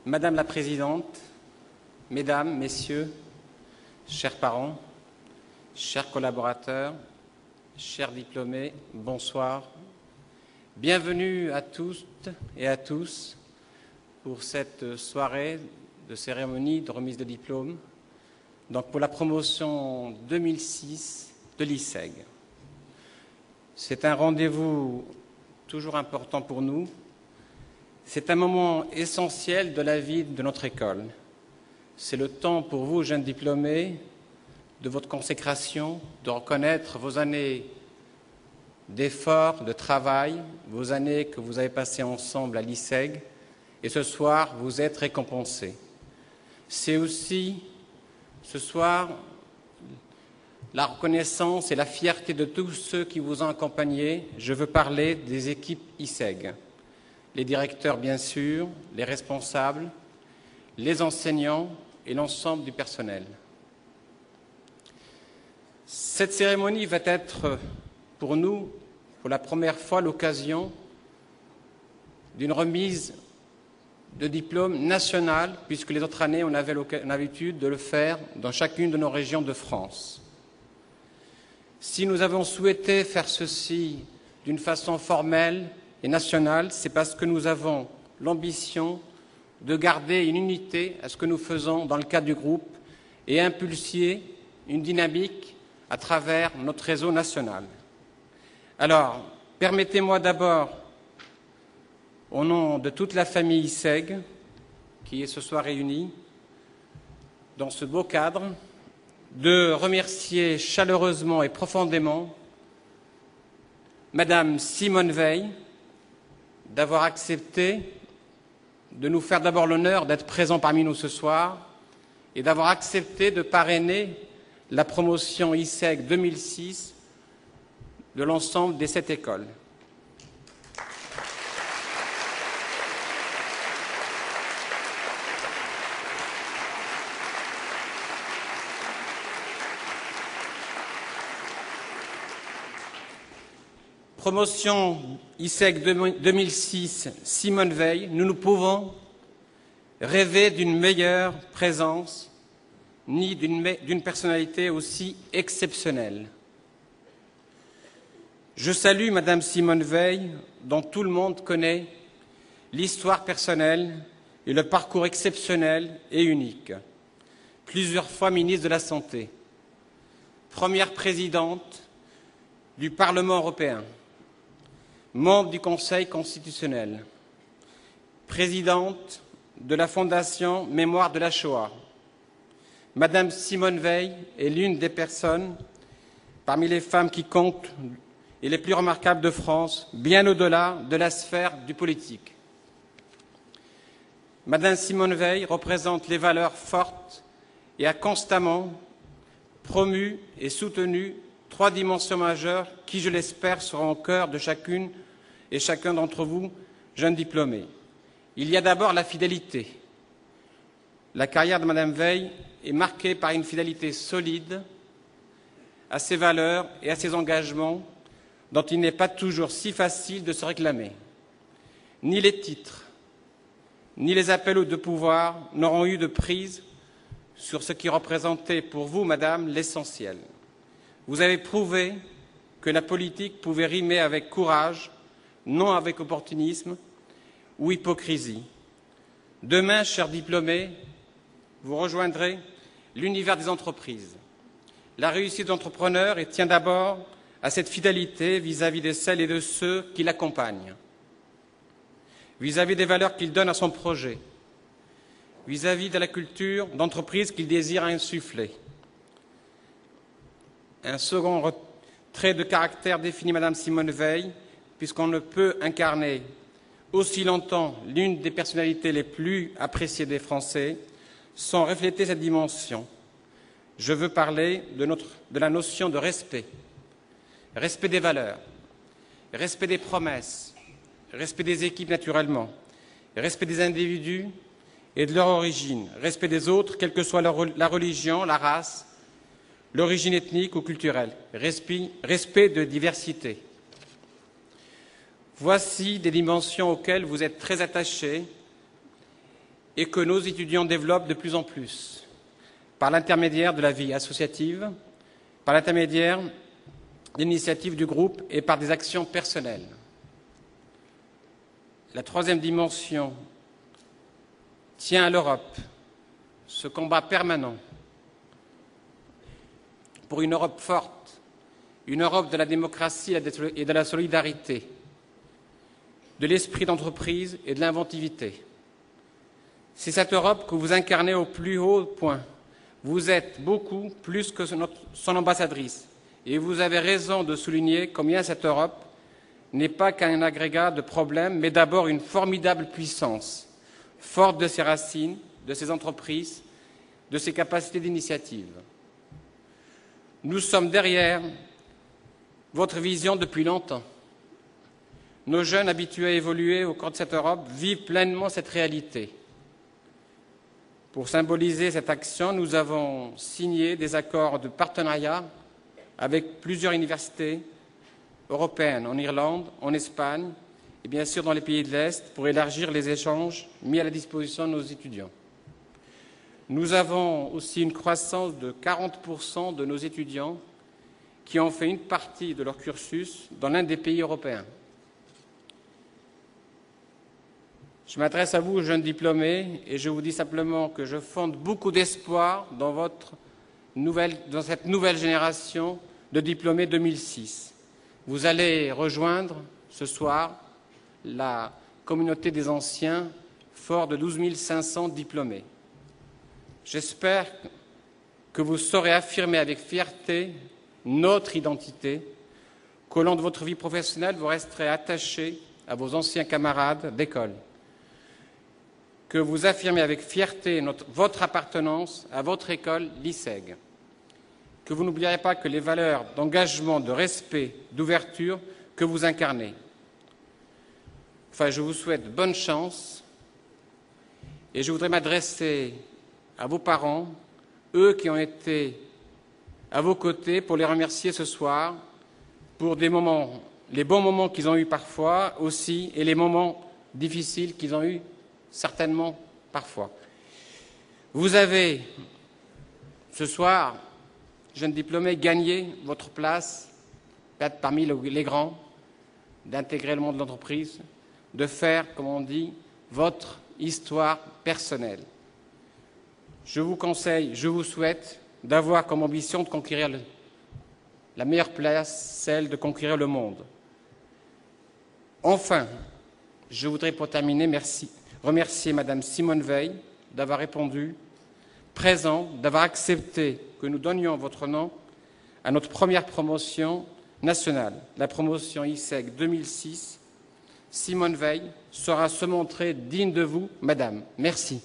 Madame la Présidente, Mesdames, Messieurs, chers parents, chers collaborateurs, chers diplômés, bonsoir. Bienvenue à toutes et à tous pour cette soirée de cérémonie de remise de diplôme, donc pour la promotion 2006 de l'ISEG. C'est un rendez-vous toujours important pour nous. C'est un moment essentiel de la vie de notre école. C'est le temps pour vous, jeunes diplômés, de votre consécration, de reconnaître vos années d'efforts, de travail, vos années que vous avez passées ensemble à l'ISEG, et ce soir, vous êtes récompensés. C'est aussi, ce soir, la reconnaissance et la fierté de tous ceux qui vous ont accompagnés. Je veux parler des équipes ISEG. Les directeurs, bien sûr, les responsables, les enseignants et l'ensemble du personnel. Cette cérémonie va être pour nous, pour la première fois, l'occasion d'une remise de diplôme national, puisque les autres années, on avait l'habitude de le faire dans chacune de nos régions de France. Si nous avons souhaité faire ceci d'une façon formelle et nationale, c'est parce que nous avons l'ambition de garder une unité à ce que nous faisons dans le cadre du groupe et impulser une dynamique à travers notre réseau national. Alors, permettez-moi d'abord, au nom de toute la famille ISEG, qui est ce soir réunie dans ce beau cadre, de remercier chaleureusement et profondément Madame Simone Veil d'avoir accepté de nous faire d'abord l'honneur d'être présent parmi nous ce soir et d'avoir accepté de parrainer la promotion ISEG 2006 de l'ensemble des 7 écoles. Promotion ISEG 2006, Simone Veil, nous ne pouvons rêver d'une meilleure présence ni d'une personnalité aussi exceptionnelle. Je salue Madame Simone Veil, dont tout le monde connaît l'histoire personnelle et le parcours exceptionnel et unique. Plusieurs fois ministre de la Santé, première présidente du Parlement européen, membre du Conseil constitutionnel, présidente de la Fondation Mémoire de la Shoah. Madame Simone Veil est l'une des personnes parmi les femmes qui comptent et les plus remarquables de France, bien au-delà de la sphère du politique. Madame Simone Veil représente les valeurs fortes et a constamment promu et soutenu 3 dimensions majeures qui, je l'espère, seront au cœur de chacune et chacun d'entre vous, jeunes diplômés. Il y a d'abord la fidélité. La carrière de Madame Veil est marquée par une fidélité solide à ses valeurs et à ses engagements dont il n'est pas toujours si facile de se réclamer. Ni les titres, ni les appels de pouvoir n'auront eu de prise sur ce qui représentait pour vous, Madame, l'essentiel. Vous avez prouvé que la politique pouvait rimer avec courage, non avec opportunisme ou hypocrisie. Demain, chers diplômés, vous rejoindrez l'univers des entreprises. La réussite d'entrepreneur tient d'abord à cette fidélité vis-à-vis de celles et de ceux qui l'accompagnent, vis-à-vis des valeurs qu'il donne à son projet, vis-à-vis de la culture d'entreprise qu'il désire insuffler. Un second trait de caractère définit Madame Simone Veil, puisqu'on ne peut incarner aussi longtemps l'une des personnalités les plus appréciées des Français sans refléter cette dimension. Je veux parler de la notion de respect. Respect des valeurs, respect des promesses, respect des équipes naturellement, respect des individus et de leur origine, respect des autres, quelle que soit la religion, la race, l'origine ethnique ou culturelle, respect de diversité. Voici des dimensions auxquelles vous êtes très attachés et que nos étudiants développent de plus en plus, par l'intermédiaire de la vie associative, par l'intermédiaire d'initiatives du groupe et par des actions personnelles. La troisième dimension tient à l'Europe, ce combat permanent pour une Europe forte, une Europe de la démocratie et de la solidarité, de l'esprit d'entreprise et de l'inventivité. C'est cette Europe que vous incarnez au plus haut point. Vous êtes beaucoup plus que son ambassadrice, et vous avez raison de souligner combien cette Europe n'est pas qu'un agrégat de problèmes, mais d'abord une formidable puissance, forte de ses racines, de ses entreprises, de ses capacités d'initiative. Nous sommes derrière votre vision depuis longtemps. Nos jeunes habitués à évoluer au cours de cette Europe vivent pleinement cette réalité. Pour symboliser cette action, nous avons signé des accords de partenariat avec plusieurs universités européennes, en Irlande, en Espagne et bien sûr dans les pays de l'Est, pour élargir les échanges mis à la disposition de nos étudiants. Nous avons aussi une croissance de 40% de nos étudiants qui ont fait une partie de leur cursus dans l'un des pays européens. Je m'adresse à vous, jeunes diplômés, et je vous dis simplement que je fonde beaucoup d'espoir dans cette nouvelle génération de diplômés 2006. Vous allez rejoindre ce soir la communauté des anciens, fort de 12 500 diplômés. J'espère que vous saurez affirmer avec fierté notre identité, qu'au long de votre vie professionnelle, vous resterez attachés à vos anciens camarades d'école, que vous affirmez avec fierté votre appartenance à votre école l'ISEG, que vous n'oublierez pas que les valeurs d'engagement, de respect, d'ouverture que vous incarnez. Enfin, je vous souhaite bonne chance et je voudrais m'adresser à vos parents, eux qui ont été à vos côtés, pour les remercier ce soir pour les bons moments qu'ils ont eus parfois aussi et les moments difficiles qu'ils ont eus certainement parfois. Vous avez ce soir, jeunes diplômés, gagné votre place, d'être parmi les grands, d'intégrer le monde de l'entreprise, de faire, comme on dit, votre histoire personnelle. Je vous conseille, je vous souhaite d'avoir comme ambition de conquérir la meilleure place, celle de conquérir le monde. Enfin, je voudrais pour terminer remercier Madame Simone Veil d'avoir répondu présent, d'avoir accepté que nous donnions votre nom à notre première promotion nationale, la promotion ISEG 2006. Simone Veil saura se montrer digne de vous, Madame. Merci.